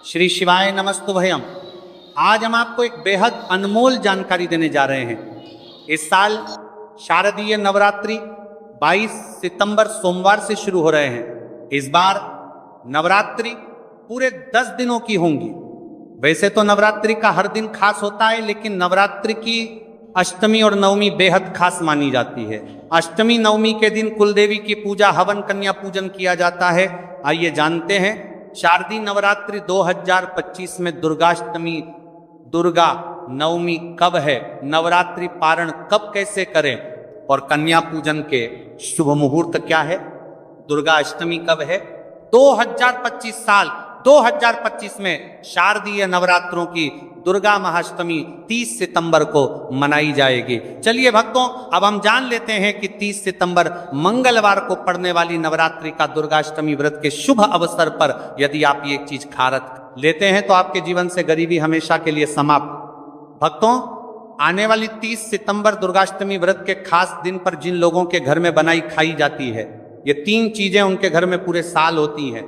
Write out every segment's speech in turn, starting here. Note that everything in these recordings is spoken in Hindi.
श्री शिवाय नमस्तुभयम। आज हम आपको एक बेहद अनमोल जानकारी देने जा रहे हैं। इस साल शारदीय नवरात्रि 22 सितंबर सोमवार से शुरू हो रहे हैं। इस बार नवरात्रि पूरे 10 दिनों की होंगी। वैसे तो नवरात्रि का हर दिन खास होता है, लेकिन नवरात्रि की अष्टमी और नवमी बेहद खास मानी जाती है। अष्टमी नवमी के दिन कुलदेवी की पूजा, हवन, कन्या पूजन किया जाता है। आइए जानते हैं शारदीय नवरात्रि 2025 में दुर्गाष्टमी, दुर्गा नवमी कब है, नवरात्रि पारण कब कैसे करें और कन्या पूजन के शुभ मुहूर्त क्या है, दुर्गा अष्टमी कब है। 2025 में शारदीय नवरात्रों की दुर्गा महाअष्टमी 30 सितंबर को मनाई जाएगी। चलिए भक्तों, अब हम जान लेते हैं कि 30 सितंबर मंगलवार को पड़ने वाली नवरात्रि का दुर्गाष्टमी व्रत के शुभ अवसर पर यदि आप ये एक चीज खारत लेते हैं तो आपके जीवन से गरीबी हमेशा के लिए समाप्त। भक्तों, आने वाली 30 सितंबर दुर्गाष्टमी व्रत के खास दिन पर जिन लोगों के घर में बनाई खाई जाती है, ये 3 चीजें उनके घर में पूरे साल होती हैं।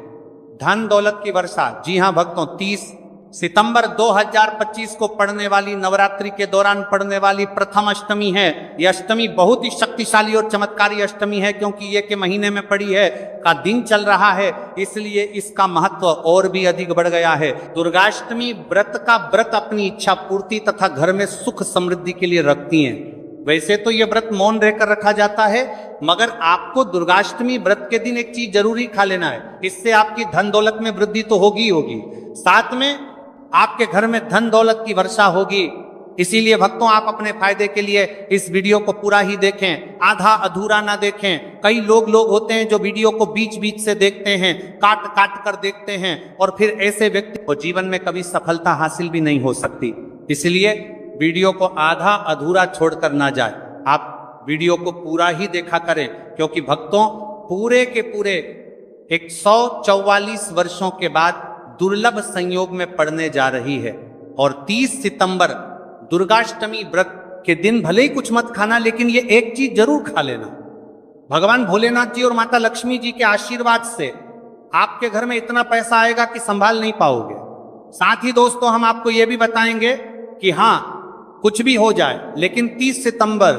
धन दौलत की वर्षा। जी हां भक्तों, 30 सितंबर 2025 को पड़ने वाली नवरात्रि के दौरान पड़ने वाली प्रथम अष्टमी है। यह अष्टमी बहुत ही शक्तिशाली और चमत्कारी अष्टमी है, क्योंकि ये के महीने में पड़ी है, का दिन चल रहा है, इसलिए इसका महत्व और भी अधिक बढ़ गया है। दुर्गाष्टमी व्रत का व्रत अपनी इच्छा पूर्ति तथा घर में सुख समृद्धि के लिए रखती हैं। वैसे तो यह व्रत मौन रहकर रखा जाता है, मगर आपको दुर्गाष्टमी व्रत के दिन एक चीज जरूरी खा लेना है। इससे आपकी धन दौलत में वृद्धि तो होगी होगी, साथ में आपके घर में धन दौलत की वर्षा होगी। इसीलिए भक्तों, आप अपने फायदे के लिए इस वीडियो को पूरा ही देखें, आधा अधूरा ना देखें। कई लोग होते हैं जो वीडियो को बीच बीच से देखते हैं, काट काट कर देखते हैं, और फिर ऐसे व्यक्ति को जीवन में कभी सफलता हासिल भी नहीं हो सकती। इसलिए वीडियो को आधा अधूरा छोड़कर ना जाए, आप वीडियो को पूरा ही देखा करें, क्योंकि भक्तों पूरे के पूरे 144 वर्षों के बाद दुर्लभ संयोग में पड़ने जा रही है। और 30 सितंबर दुर्गाष्टमी व्रत के दिन भले ही कुछ मत खाना, लेकिन ये एक चीज जरूर खा लेना। भगवान भोलेनाथ जी और माता लक्ष्मी जी के आशीर्वाद से आपके घर में इतना पैसा आएगा कि संभाल नहीं पाओगे। साथ ही दोस्तों, हम आपको यह भी बताएंगे कि हाँ, कुछ भी हो जाए, लेकिन 30 सितंबर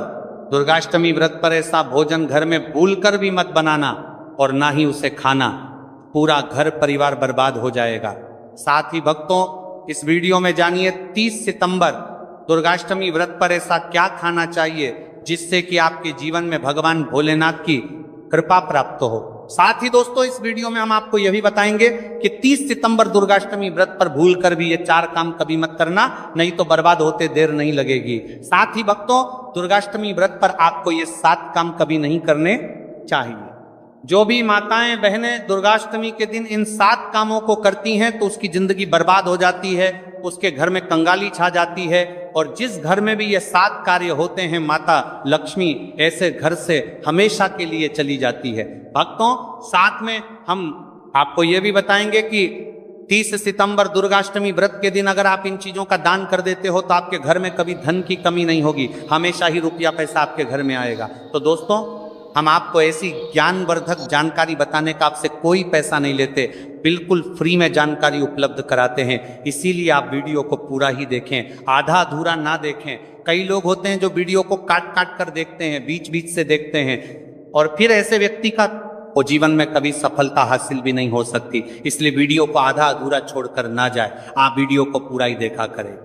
दुर्गाष्टमी व्रत पर ऐसा भोजन घर में भूलकर भी मत बनाना और ना ही उसे खाना, पूरा घर परिवार बर्बाद हो जाएगा। साथ ही भक्तों, इस वीडियो में जानिए 30 सितंबर दुर्गाष्टमी व्रत पर ऐसा क्या खाना चाहिए जिससे कि आपके जीवन में भगवान भोलेनाथ की कृपा प्राप्त हो। साथ ही दोस्तों, इस वीडियो में हम आपको यह भी बताएंगे कि 30 सितंबर दुर्गाष्टमी व्रत पर भूल कर भी ये 4 काम कभी मत करना, नहीं तो बर्बाद होते देर नहीं लगेगी। साथ ही भक्तों, दुर्गाष्टमी व्रत पर आपको ये 7 काम कभी नहीं करने चाहिए। जो भी माताएं बहनें दुर्गाष्टमी के दिन इन 7 कामों को करती हैं तो उसकी जिंदगी बर्बाद हो जाती है, उसके घर में कंगाली छा जाती है। और जिस घर में भी ये 7 कार्य होते हैं, माता लक्ष्मी ऐसे घर से हमेशा के लिए चली जाती है। भक्तों, साथ में हम आपको ये भी बताएंगे कि 30 सितंबर दुर्गाष्टमी व्रत के दिन अगर आप इन चीजों का दान कर देते हो तो आपके घर में कभी धन की कमी नहीं होगी, हमेशा ही रुपया पैसा आपके घर में आएगा। तो दोस्तों, हम आपको ऐसी ज्ञानवर्धक जानकारी बताने का आपसे कोई पैसा नहीं लेते, बिल्कुल फ्री में जानकारी उपलब्ध कराते हैं। इसीलिए आप वीडियो को पूरा ही देखें, आधा अधूरा ना देखें। कई लोग होते हैं जो वीडियो को काट काट कर देखते हैं, बीच बीच से देखते हैं, और फिर ऐसे व्यक्ति का वो जीवन में कभी सफलता हासिल भी नहीं हो सकती। इसलिए वीडियो को आधा अधूरा छोड़कर ना जाए, आप वीडियो को पूरा ही देखा करें।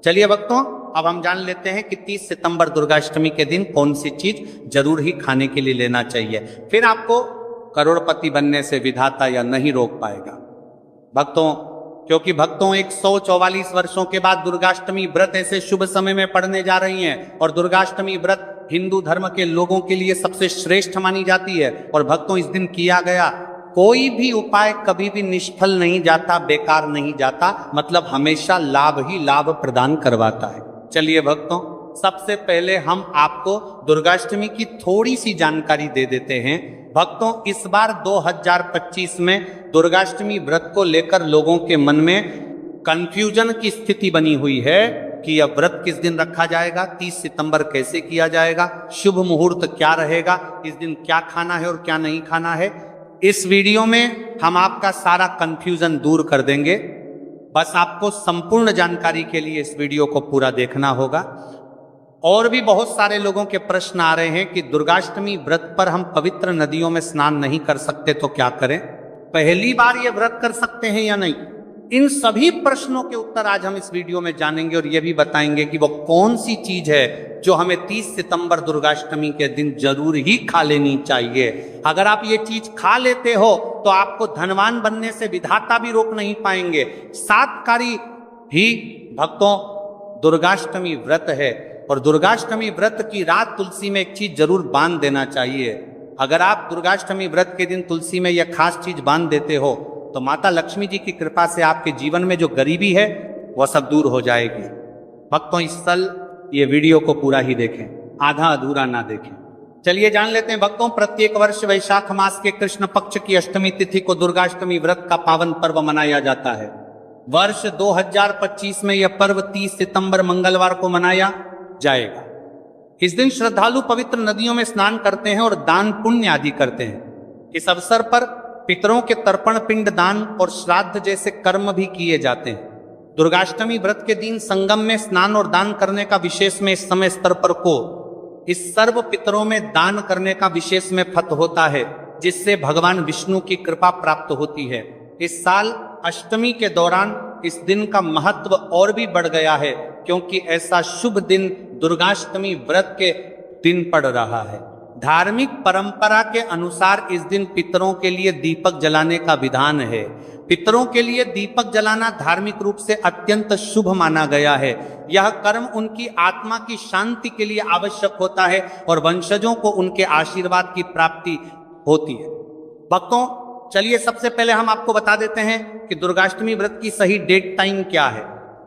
चलिए भक्तों, अब हम जान लेते हैं कि 30 सितंबर दुर्गाष्टमी के दिन कौन सी चीज जरूर ही खाने के लिए लेना चाहिए, फिर आपको करोड़पति बनने से विधाता या नहीं रोक पाएगा। भक्तों, क्योंकि भक्तों 144 वर्षों के बाद दुर्गाष्टमी व्रत ऐसे शुभ समय में पड़ने जा रही हैं, और दुर्गाष्टमी व्रत हिंदू धर्म के लोगों के लिए सबसे श्रेष्ठ मानी जाती है। और भक्तों, इस दिन किया गया कोई भी उपाय कभी भी निष्फल नहीं जाता, बेकार नहीं जाता, मतलब हमेशा लाभ ही लाभ प्रदान करवाता है। चलिए भक्तों, सबसे पहले हम आपको दुर्गाष्टमी की थोड़ी सी जानकारी दे देते हैं। भक्तों, इस बार 2025 में दुर्गाष्टमी व्रत को लेकर लोगों के मन में कंफ्यूजन की स्थिति बनी हुई है कि यह व्रत किस दिन रखा जाएगा, 30 सितंबर कैसे किया जाएगा, शुभ मुहूर्त क्या रहेगा, इस दिन क्या खाना है और क्या नहीं खाना है। इस वीडियो में हम आपका सारा कंफ्यूजन दूर कर देंगे। बस आपको संपूर्ण जानकारी के लिए इस वीडियो को पूरा देखना होगा। और भी बहुत सारे लोगों के प्रश्न आ रहे हैं कि दुर्गाष्टमी व्रत पर हम पवित्र नदियों में स्नान नहीं कर सकते तो क्या करें, पहली बार ये व्रत कर सकते हैं या नहीं। इन सभी प्रश्नों के उत्तर आज हम इस वीडियो में जानेंगे और ये भी बताएंगे कि वो कौन सी चीज है जो हमें 30 सितंबर दुर्गाष्टमी के दिन जरूर ही खा लेनी चाहिए। अगर आप ये चीज खा लेते हो तो आपको धनवान बनने से विधाता भी रोक नहीं पाएंगे। सातकारी ही भक्तों दुर्गाष्टमी व्रत है और दुर्गाष्टमी व्रत की रात तुलसी में एक चीज जरूर बांध देना चाहिए। अगर आप दुर्गाष्टमी व्रत के दिन तुलसी में यह खास चीज बांध देते हो तो माता लक्ष्मी जी की कृपा से आपके जीवन में जो गरीबी है वह सब दूर हो जाएगी। भक्तों इस साल ये वीडियो को पूरा ही देखें, आधा अधूरा ना देखें। चलिए जान लेते हैं भक्तों, प्रत्येक वर्ष वैशाख मास के कृष्ण पक्ष की अष्टमी तिथि को दुर्गाष्टमी व्रत का पावन पर्व मनाया जाता है। वर्ष 2025 में यह पर्व 30 सितंबर मंगलवार को मनाया जाएगा। इस दिन श्रद्धालु पवित्र नदियों में स्नान करते हैं और दान पुण्य आदि करते हैं। इस अवसर पर पितरों के तर्पण, पिंड दान और श्राद्ध जैसे कर्म भी किए जाते हैं। दुर्गाष्टमी व्रत के दिन संगम में स्नान और दान करने का विशेष में इस समय स्तर पर को इस सर्व पितरों में दान करने का विशेष में फत होता है, जिससे भगवान विष्णु की कृपा प्राप्त होती है। इस साल अष्टमी के दौरान इस दिन का महत्व और भी बढ़ गया है, क्योंकि ऐसा शुभ दिन दुर्गाष्टमी व्रत के दिन पड़ रहा है। धार्मिक परंपरा के अनुसार इस दिन पितरों के लिए दीपक जलाने का विधान है। पितरों के लिए दीपक जलाना धार्मिक रूप से अत्यंत शुभ माना गया है। यह कर्म उनकी आत्मा की शांति के लिए आवश्यक होता है और वंशजों को उनके आशीर्वाद की प्राप्ति होती है। भक्तों चलिए सबसे पहले हम आपको बता देते हैं कि दुर्गाष्टमी व्रत की सही डेट टाइम क्या है,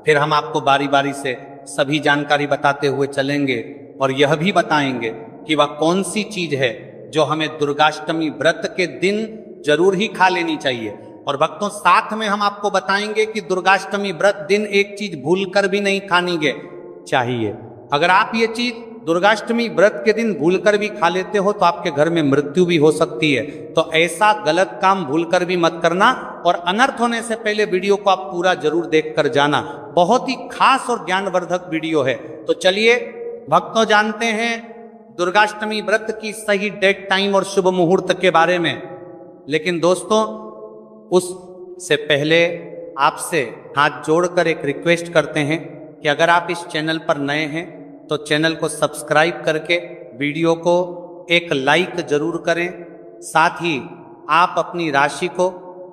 फिर हम आपको बारी बारी से सभी जानकारी बताते हुए चलेंगे और यह भी बताएंगे कि वह कौन सी चीज है जो हमें दुर्गाष्टमी व्रत के दिन जरूर ही खा लेनी चाहिए। और भक्तों साथ में हम आपको बताएंगे कि दुर्गाष्टमी व्रत दिन एक चीज भूलकर भी नहीं खानी चाहिए। अगर आप ये चीज दुर्गाष्टमी व्रत के दिन भूलकर भी खा लेते हो तो आपके घर में मृत्यु भी हो सकती है। तो ऐसा गलत काम भूलकर भी मत करना और अनर्थ होने से पहले वीडियो को आप पूरा जरूर देखकर जाना। बहुत ही खास और ज्ञानवर्धक वीडियो है। तो चलिए भक्तों जानते हैं दुर्गाष्टमी व्रत की सही डेट टाइम और शुभ मुहूर्त के बारे में। लेकिन दोस्तों उससे पहले आपसे हाथ जोड़कर एक रिक्वेस्ट करते हैं कि अगर आप इस चैनल पर नए हैं तो चैनल को सब्सक्राइब करके वीडियो को एक लाइक जरूर करें। साथ ही आप अपनी राशि को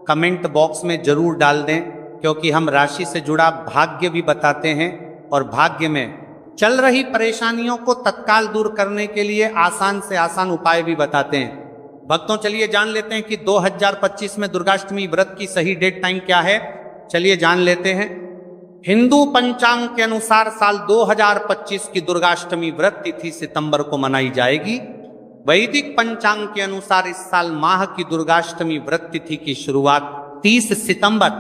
कमेंट बॉक्स में जरूर डाल दें, क्योंकि हम राशि से जुड़ा भाग्य भी बताते हैं और भाग्य में चल रही परेशानियों को तत्काल दूर करने के लिए आसान से आसान उपाय भी बताते हैं। भक्तों चलिए जान लेते हैं कि 2025 में दुर्गाष्टमी व्रत की सही डेट टाइम क्या है। चलिए जान लेते हैं। हिंदू पंचांग के अनुसार साल 2025 की दुर्गाष्टमी व्रत तिथि सितंबर को मनाई जाएगी। वैदिक पंचांग के अनुसार इस साल माह की दुर्गाष्टमी व्रत तिथि की शुरुआत 30 सितंबर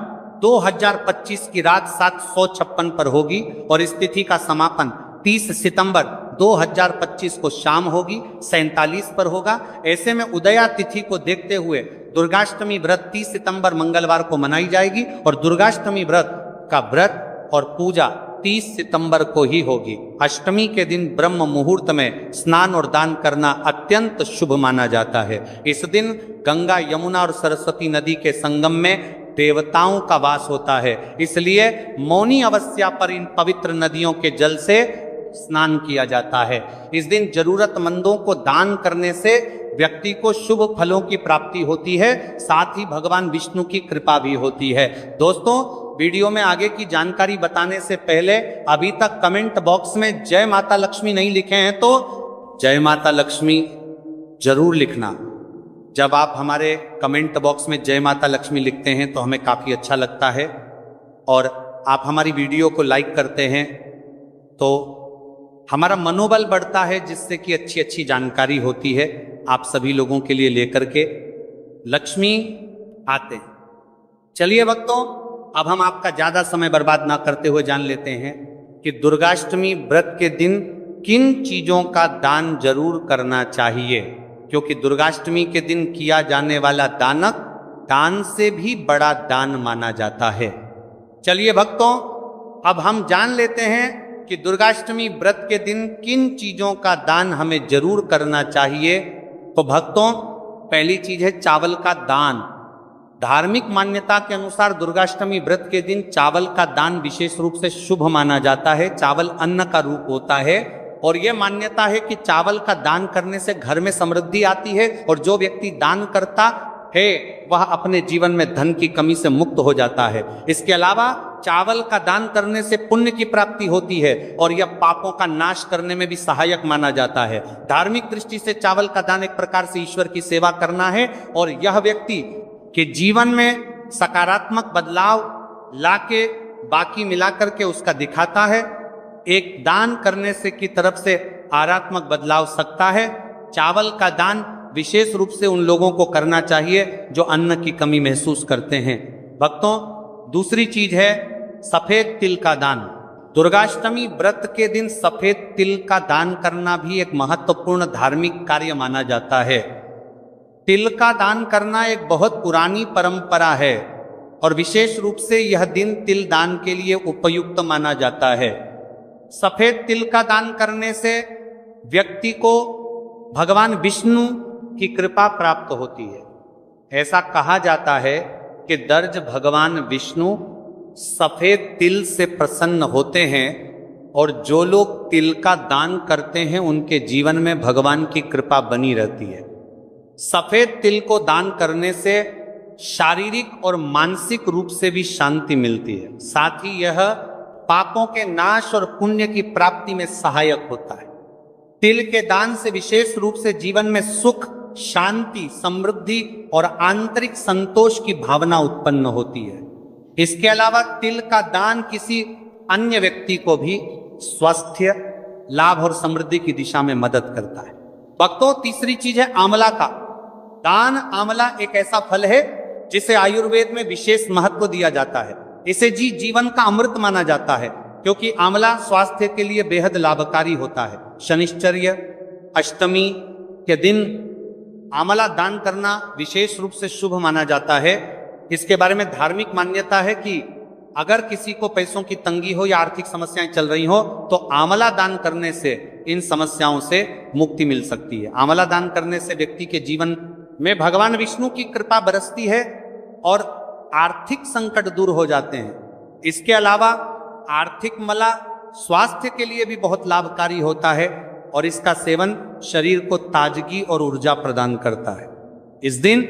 2025 की रात 756 पर होगी और इस तिथि का समापन 30 सितंबर 2025 को शाम होगी 47 पर होगा। ऐसे में उदया तिथि को देखते हुए दुर्गाष्टमी व्रत 30 सितंबर मंगलवार को मनाई जाएगी और दुर्गाष्टमी व्रत का व्रत और पूजा 30 सितंबर को ही होगी। अष्टमी के दिन ब्रह्म मुहूर्त में स्नान और दान करना अत्यंत शुभ माना जाता है। इस दिन गंगा, यमुना और सरस्वती नदी के संगम में देवताओं का वास होता है, इसलिए मौनी अमावस्या पर इन पवित्र नदियों के जल से स्नान किया जाता है। इस दिन जरूरतमंदों को दान करने से व्यक्ति को शुभ फलों की प्राप्ति होती है, साथ ही भगवान विष्णु की कृपा भी होती है। दोस्तों वीडियो में आगे की जानकारी बताने से पहले अभी तक कमेंट बॉक्स में जय माता लक्ष्मी नहीं लिखे हैं तो जय माता लक्ष्मी जरूर लिखना। जब आप हमारे कमेंट बॉक्स में जय माता लक्ष्मी लिखते हैं तो हमें काफ़ी अच्छा लगता है और आप हमारी वीडियो को लाइक करते हैं तो हमारा मनोबल बढ़ता है, जिससे कि अच्छी अच्छी जानकारी होती है आप सभी लोगों के लिए लेकर के लक्ष्मी आते हैं। चलिए भक्तों अब हम आपका ज़्यादा समय बर्बाद ना करते हुए जान लेते हैं कि दुर्गाष्टमी व्रत के दिन किन चीज़ों का दान जरूर करना चाहिए, क्योंकि दुर्गाष्टमी के दिन किया जाने वाला दान से भी बड़ा दान माना जाता है। चलिए भक्तों, अब हम जान लेते हैं कि दुर्गाष्टमी व्रत के दिन किन चीजों का दान हमें जरूर करना चाहिए। तो भक्तों, पहली चीज है चावल का दान। धार्मिक मान्यता के अनुसार दुर्गाष्टमी व्रत के दिन चावल का दान विशेष रूप से शुभ माना जाता है। चावल अन्न का रूप होता है और यह मान्यता है कि चावल का दान करने से घर में समृद्धि आती है और जो व्यक्ति दान करता है वह अपने जीवन में धन की कमी से मुक्त हो जाता है। इसके अलावा चावल का दान करने से पुण्य की प्राप्ति होती है और यह पापों का नाश करने में भी सहायक माना जाता है। धार्मिक दृष्टि से चावल का दान एक प्रकार से ईश्वर की सेवा करना है और यह व्यक्ति के जीवन में सकारात्मक बदलाव लाके बाकी मिलाकर के उसका दिखाता है। एक दान करने से की तरफ से आरात्मक बदलाव सकता है। चावल का दान विशेष रूप से उन लोगों को करना चाहिए जो अन्न की कमी महसूस करते हैं। भक्तों, दूसरी चीज है सफेद तिल का दान। दुर्गाष्टमी व्रत के दिन सफेद तिल का दान करना भी एक महत्वपूर्ण धार्मिक कार्य माना जाता है। तिल का दान करना एक बहुत पुरानी परंपरा है और विशेष रूप से यह दिन तिल दान के लिए उपयुक्त माना जाता है। सफेद तिल का दान करने से व्यक्ति को भगवान विष्णु की कृपा प्राप्त होती है। ऐसा कहा जाता है कि दर्ज भगवान विष्णु सफेद तिल से प्रसन्न होते हैं और जो लोग तिल का दान करते हैं उनके जीवन में भगवान की कृपा बनी रहती है। सफेद तिल को दान करने से शारीरिक और मानसिक रूप से भी शांति मिलती है। साथ ही यह पापों के नाश और पुण्य की प्राप्ति में सहायक होता है। तिल के दान से विशेष रूप से जीवन में सुख, शांति, समृद्धि और आंतरिक संतोष की भावना उत्पन्न होती है। इसके अलावा तिल का दान किसी अन्य व्यक्ति को भी स्वास्थ्य, लाभ और समृद्धि की दिशा में मदद करता है। भक्तों, तीसरी चीज है आंवला का दान। आंवला एक ऐसा फल है जिसे आयुर्वेद में विशेष महत्व दिया जाता है। इसे जीवन का अमृत माना जाता है क्योंकि आंवला स्वास्थ्य के लिए बेहद लाभकारी होता है। शनिश्चर्य, अष्टमी के दिन आंवला दान करना विशेष रूप से शुभ माना जाता है। इसके बारे में धार्मिक मान्यता है कि अगर किसी को पैसों की तंगी हो या आर्थिक समस्याएं चल रही हो तो आंवला दान करने से इन समस्याओं से मुक्ति मिल सकती है। आंवला दान करने से व्यक्ति के जीवन में भगवान विष्णु की कृपा बरसती है और आर्थिक संकट दूर हो जाते हैं। इसके अलावा आर्थिक मला स्वास्थ्य के लिए भी बहुत लाभकारी होता है और इसका सेवन शरीर को ताजगी और ऊर्जा प्रदान करता है। इस दिन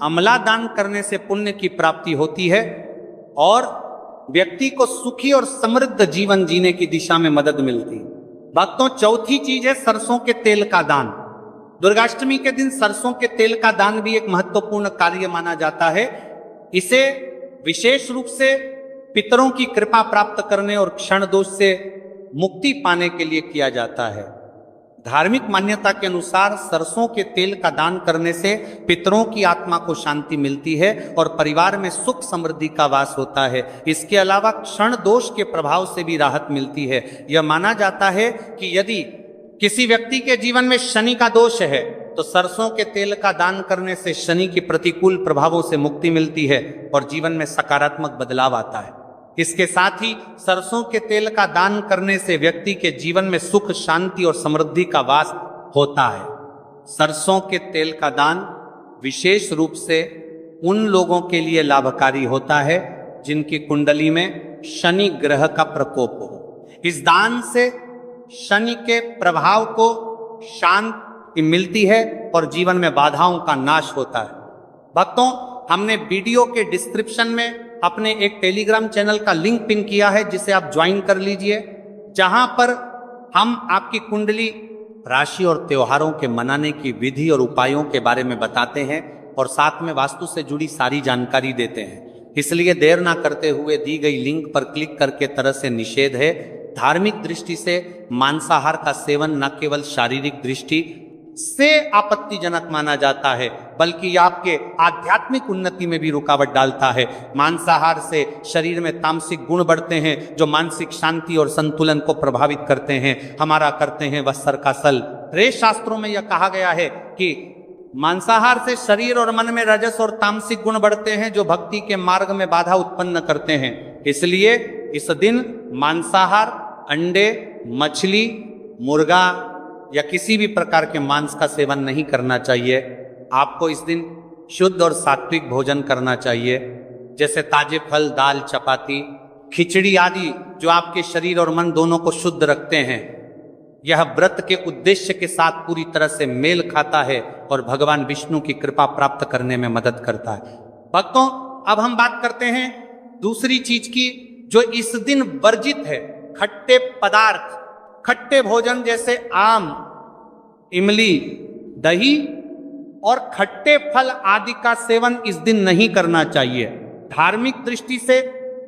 आंवला दान करने से पुण्य की प्राप्ति होती है और व्यक्ति को सुखी और समृद्ध जीवन जीने की दिशा में मदद मिलती है। भक्तों, चौथी चीज है सरसों के तेल का दान। दुर्गाष्टमी के दिन सरसों के तेल का दान भी एक महत्वपूर्ण कार्य माना जाता है। इसे विशेष रूप से पितरों की कृपा प्राप्त करने और क्षण दोष से मुक्ति पाने के लिए किया जाता है। धार्मिक मान्यता के अनुसार सरसों के तेल का दान करने से पितरों की आत्मा को शांति मिलती है और परिवार में सुख समृद्धि का वास होता है। इसके अलावा क्षण दोष के प्रभाव से भी राहत मिलती है। यह माना जाता है कि यदि किसी व्यक्ति के जीवन में शनि का दोष है तो सरसों के तेल का दान करने से शनि की प्रतिकूल प्रभावों से मुक्ति मिलती है और जीवन में सकारात्मक बदलाव आता है। इसके साथ ही सरसों के तेल का दान करने से व्यक्ति के जीवन में सुख, शांति और समृद्धि का वास होता है। सरसों के तेल का दान विशेष रूप से उन लोगों के लिए लाभकारी होता है जिनकी कुंडली में शनि ग्रह का प्रकोप हो। इस दान से शनि के प्रभाव को शांति मिलती है और जीवन में बाधाओं का नाश होता है। भक्तों, हमने वीडियो के डिस्क्रिप्शन में अपने एक टेलीग्राम चैनल का लिंक पिन किया है जिसे आप ज्वाइन कर लीजिए, जहां पर हम आपकी कुंडली, राशि और त्योहारों के मनाने की विधि और उपायों के बारे में बताते हैं और साथ में वास्तु से जुड़ी सारी जानकारी देते हैं। इसलिए देर ना करते हुए दी गई लिंक पर क्लिक करके तरह से निषेध है। धार्मिक दृष्टि से मांसाहार का सेवन न केवल शारीरिक दृष्टि से आपत्तिजनक माना जाता है बल्कि आपके आध्यात्मिक उन्नति में भी रुकावट डालता है। मांसाहार से शरीर में तामसिक गुण बढ़ते हैं जो मानसिक शांति और संतुलन को प्रभावित करते हैं। हमारा करते हैं वह सर का सल। रे शास्त्रों में यह कहा गया है कि मांसाहार से शरीर और मन में रजस और तामसिक गुण बढ़ते हैं जो भक्ति के मार्ग में बाधा उत्पन्न करते हैं। इसलिए इस दिन मांसाहार, अंडे, मछली, मुर्गा या किसी भी प्रकार के मांस का सेवन नहीं करना चाहिए। आपको इस दिन शुद्ध और सात्विक भोजन करना चाहिए, जैसे ताजे फल, दाल, चपाती, खिचड़ी आदि जो आपके शरीर और मन दोनों को शुद्ध रखते हैं। यह व्रत के उद्देश्य के साथ पूरी तरह से मेल खाता है और भगवान विष्णु की कृपा प्राप्त करने में मदद करता है। भक्तों, अब हम बात करते हैं दूसरी चीज की जो इस दिन वर्जित है। खट्टे पदार्थ, खट्टे भोजन जैसे आम, इमली, दही और खट्टे फल आदि का सेवन इस दिन नहीं करना चाहिए। धार्मिक दृष्टि से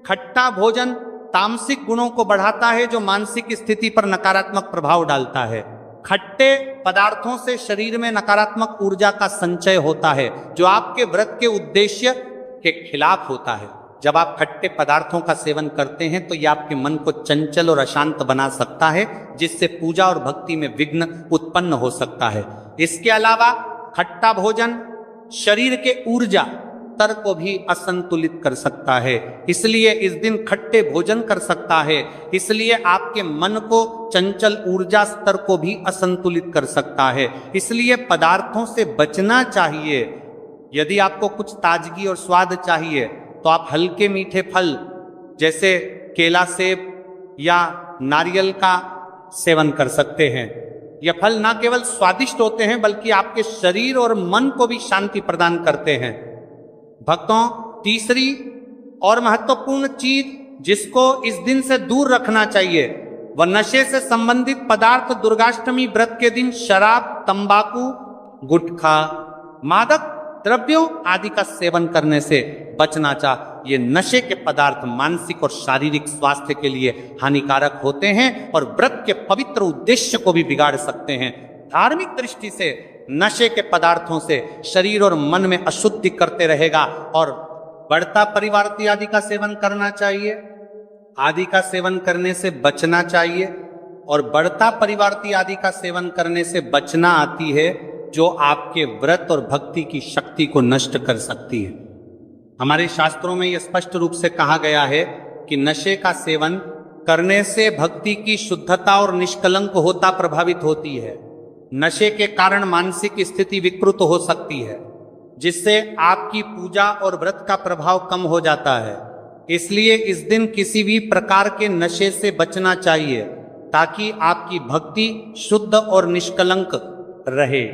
खट्टा भोजन तामसिक गुणों को बढ़ाता है जो मानसिक स्थिति पर नकारात्मक प्रभाव डालता है। खट्टे पदार्थों से शरीर में नकारात्मक ऊर्जा का संचय होता है जो आपके व्रत के उद्देश्य के खिलाफ होता है। जब आप खट्टे पदार्थों का सेवन करते हैं तो यह आपके मन को चंचल और अशांत बना सकता है, जिससे पूजा और भक्ति में विघ्न उत्पन्न हो सकता है। इसके अलावा खट्टा भोजन शरीर के ऊर्जा स्तर को भी असंतुलित कर सकता है, इसलिए इस दिन खट्टे भोजन कर सकता है। इसलिए आपके मन को चंचल ऊर्जा स्तर को भी असंतुलित कर सकता है, इसलिए पदार्थों से बचना चाहिए। यदि आपको कुछ ताजगी और स्वाद चाहिए तो आप हल्के मीठे फल जैसे केला, सेब या नारियल का सेवन कर सकते हैं। यह फल न केवल स्वादिष्ट होते हैं बल्कि आपके शरीर और मन को भी शांति प्रदान करते हैं। भक्तों, तीसरी और महत्वपूर्ण चीज जिसको इस दिन से दूर रखना चाहिए वह नशे से संबंधित पदार्थ। दुर्गाष्टमी व्रत के दिन शराब, तंबाकू, गुटखा, मादक द्रव्यों आदि का सेवन करने से बचना चाहिए। ये नशे के पदार्थ मानसिक और शारीरिक स्वास्थ्य के लिए हानिकारक होते हैं और व्रत के पवित्र उद्देश्य को भी बिगाड़ सकते हैं। धार्मिक दृष्टि से नशे के पदार्थों से शरीर और मन में अशुद्धि करते रहेगा और बढ़ता परिवारती आदि का सेवन करना चाहिए। आदि का सेवन करने से बचना चाहिए और बढ़ता परिवारती आदि का सेवन करने से बचना आती है जो आपके व्रत और भक्ति की शक्ति को नष्ट कर सकती है। हमारे शास्त्रों में यह स्पष्ट रूप से कहा गया है कि नशे का सेवन करने से भक्ति की शुद्धता और निष्कलंक होता प्रभावित होती है। नशे के कारण मानसिक स्थिति विकृत हो सकती है, जिससे आपकी पूजा और व्रत का प्रभाव कम हो जाता है। इसलिए इस दिन किसी भी प्रकार के नशे से बचना चाहिए ताकि आपकी भक्ति शुद्ध और निष्कलंक रहे।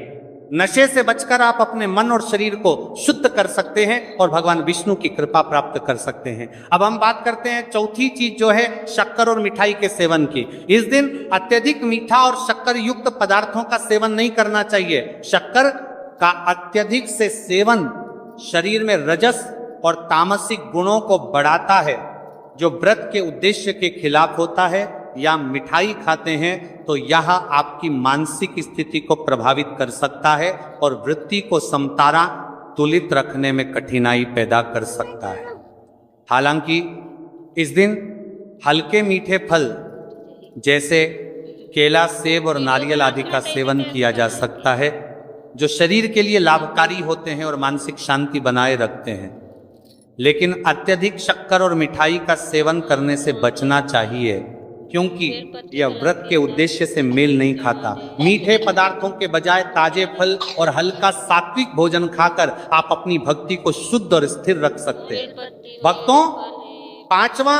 नशे से बचकर आप अपने मन और शरीर को शुद्ध कर सकते हैं और भगवान विष्णु की कृपा प्राप्त कर सकते हैं। अब हम बात करते हैं चौथी चीज जो है शक्कर और मिठाई के सेवन की। इस दिन अत्यधिक मीठा और शक्कर युक्त पदार्थों का सेवन नहीं करना चाहिए। शक्कर का अत्यधिक से सेवन शरीर में रजस और तामसिक गुणों को बढ़ाता है जो व्रत के उद्देश्य के खिलाफ होता है। या मिठाई खाते हैं तो यह आपकी मानसिक स्थिति को प्रभावित कर सकता है और वृत्ति को समतारा तुलित रखने में कठिनाई पैदा कर सकता है। हालांकि इस दिन हल्के मीठे फल जैसे केला, सेब और नारियल आदि का सेवन किया जा सकता है जो शरीर के लिए लाभकारी होते हैं और मानसिक शांति बनाए रखते हैं। लेकिन अत्यधिक शक्कर और मिठाई का सेवन करने से बचना चाहिए क्योंकि यह व्रत के उद्देश्य से मेल नहीं खाता। मीठे पदार्थों के बजाय ताजे फल और हल्का सात्विक भोजन खाकर आप अपनी भक्ति को शुद्ध और स्थिर रख सकते हैं। भक्तों, पांचवा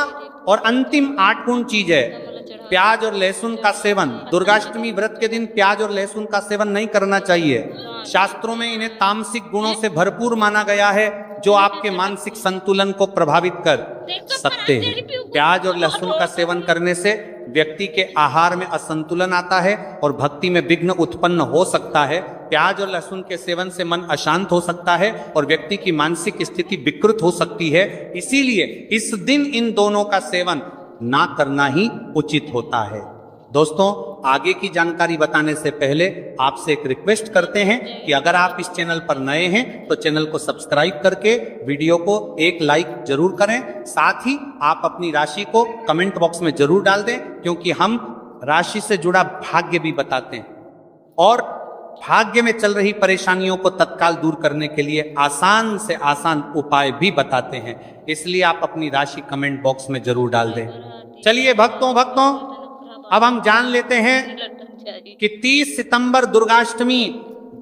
और अंतिम 8 गुण चीज है प्याज और लहसुन का सेवन। दुर्गाष्टमी व्रत के दिन प्याज और लहसुन का सेवन नहीं करना चाहिए। शास्त्रों में इन्हें तामसिक गुणों से भरपूर माना गया है जो आपके मानसिक संतुलन को प्रभावित कर सकते हैं। प्याज और लहसुन का सेवन करने से व्यक्ति के आहार में असंतुलन आता है और भक्ति में विघ्न उत्पन्न हो सकता है। प्याज और लहसुन के सेवन से मन अशांत हो सकता है और व्यक्ति की मानसिक स्थिति विकृत हो सकती है। इसीलिए इस दिन इन दोनों का सेवन ना करना ही उचित होता है। दोस्तों, आगे की जानकारी बताने से पहले आपसे एक रिक्वेस्ट करते हैं कि अगर आप इस चैनल पर नए हैं तो चैनल को सब्सक्राइब करके वीडियो को एक लाइक जरूर करें। साथ ही आप अपनी राशि को कमेंट बॉक्स में जरूर डाल दें क्योंकि हम राशि से जुड़ा भाग्य भी बताते हैं। और भाग्य में चल रही परेशानियों को तत्काल दूर करने के लिए आसान से आसान उपाय भी बताते हैं। इसलिए आप अपनी राशि कमेंट बॉक्स में जरूर डाल दें। चलिए भक्तों अब हम जान लेते हैं कि 30 सितंबर दुर्गाष्टमी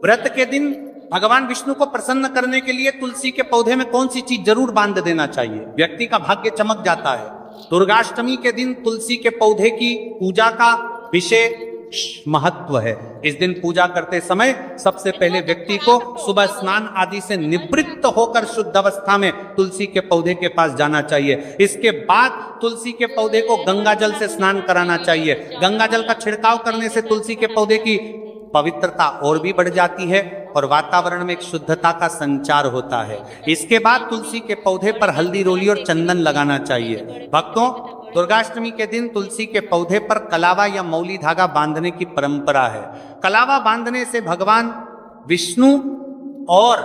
व्रत के दिन भगवान विष्णु को प्रसन्न करने के लिए तुलसी के पौधे में कौन सी चीज जरूर बांध देना चाहिए, व्यक्ति का भाग्य चमक जाता है। दुर्गाष्टमी के दिन तुलसी के पौधे की पूजा का विशेष महत्व है। इस दिन पूजा करते समय सबसे पहले व्यक्ति को सुबह स्नान आदि से निवृत्त होकर शुद्ध अवस्था में तुलसी के पौधे के पास जाना चाहिए। इसके बाद तुलसी के पौधे को गंगा जल से स्नान कराना चाहिए। गंगा जल का छिड़काव करने से तुलसी के पौधे की पवित्रता और भी बढ़ जाती है और वातावरण में एक शुद्धता का संचार होता है। इसके बाद तुलसी के पौधे पर हल्दी रोली और चंदन लगाना चाहिए। भक्तों, दुर्गाष्टमी के दिन तुलसी के पौधे पर कलावा या मौली धागा बांधने की परंपरा है। कलावा बांधने से भगवान विष्णु और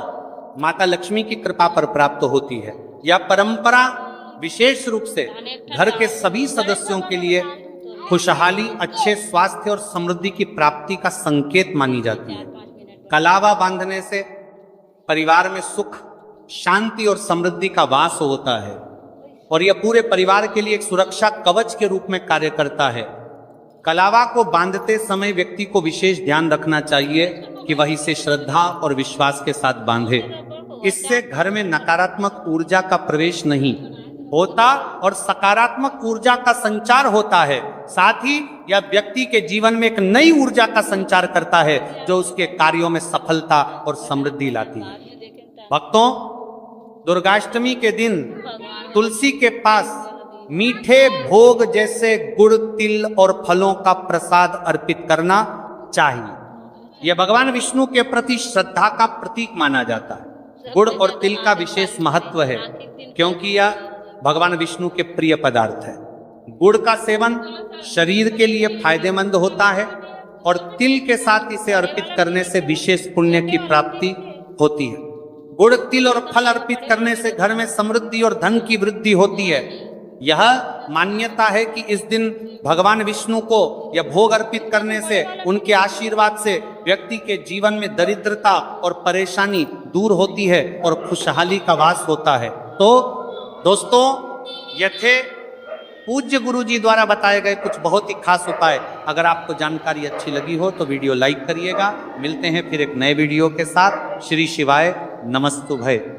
माता लक्ष्मी की कृपा पर प्राप्त होती है। यह परंपरा विशेष रूप से घर के सभी सदस्यों के लिए खुशहाली, अच्छे स्वास्थ्य और समृद्धि की प्राप्ति का संकेत मानी जाती है। कलावा बांधने से परिवार में सुख, शांति और समृद्धि का वास होता है और यह पूरे परिवार के लिए एक सुरक्षा कवच के रूप में कार्य करता है। कलावा को बांधते समय व्यक्ति को विशेष ध्यान रखना चाहिए कि वह इसे श्रद्धा और विश्वास के साथ बांधे। इससे घर में नकारात्मक ऊर्जा का प्रवेश नहीं होता और सकारात्मक ऊर्जा का संचार होता है। साथ ही यह व्यक्ति के जीवन में एक नई ऊर्जा का संचार करता है जो उसके कार्यों में सफलता और समृद्धि लाती है। भक्तों, दुर्गाष्टमी के दिन तुलसी के पास मीठे भोग जैसे गुड़, तिल और फलों का प्रसाद अर्पित करना चाहिए। यह भगवान विष्णु के प्रति श्रद्धा का प्रतीक माना जाता है। गुड़ और तिल का विशेष महत्व है क्योंकि यह भगवान विष्णु के प्रिय पदार्थ है। गुड़ का सेवन शरीर के लिए फायदेमंद होता है और तिल के साथ इसे अर्पित करने से विशेष पुण्य की प्राप्ति होती है। गुड़, तिल और फल अर्पित करने से घर में समृद्धि और धन की वृद्धि होती है। यह मान्यता है कि इस दिन भगवान विष्णु को यह भोग अर्पित करने से, उनके आशीर्वाद से व्यक्ति के जीवन में दरिद्रता और परेशानी दूर होती है और खुशहाली का वास होता है। तो दोस्तों, ये थे पूज्य गुरु जी द्वारा बताए गए कुछ बहुत ही खास उपाय। अगर आपको जानकारी अच्छी लगी हो तो वीडियो लाइक करिएगा। मिलते हैं फिर एक नए वीडियो के साथ। श्री शिवाय नमस्तुभय।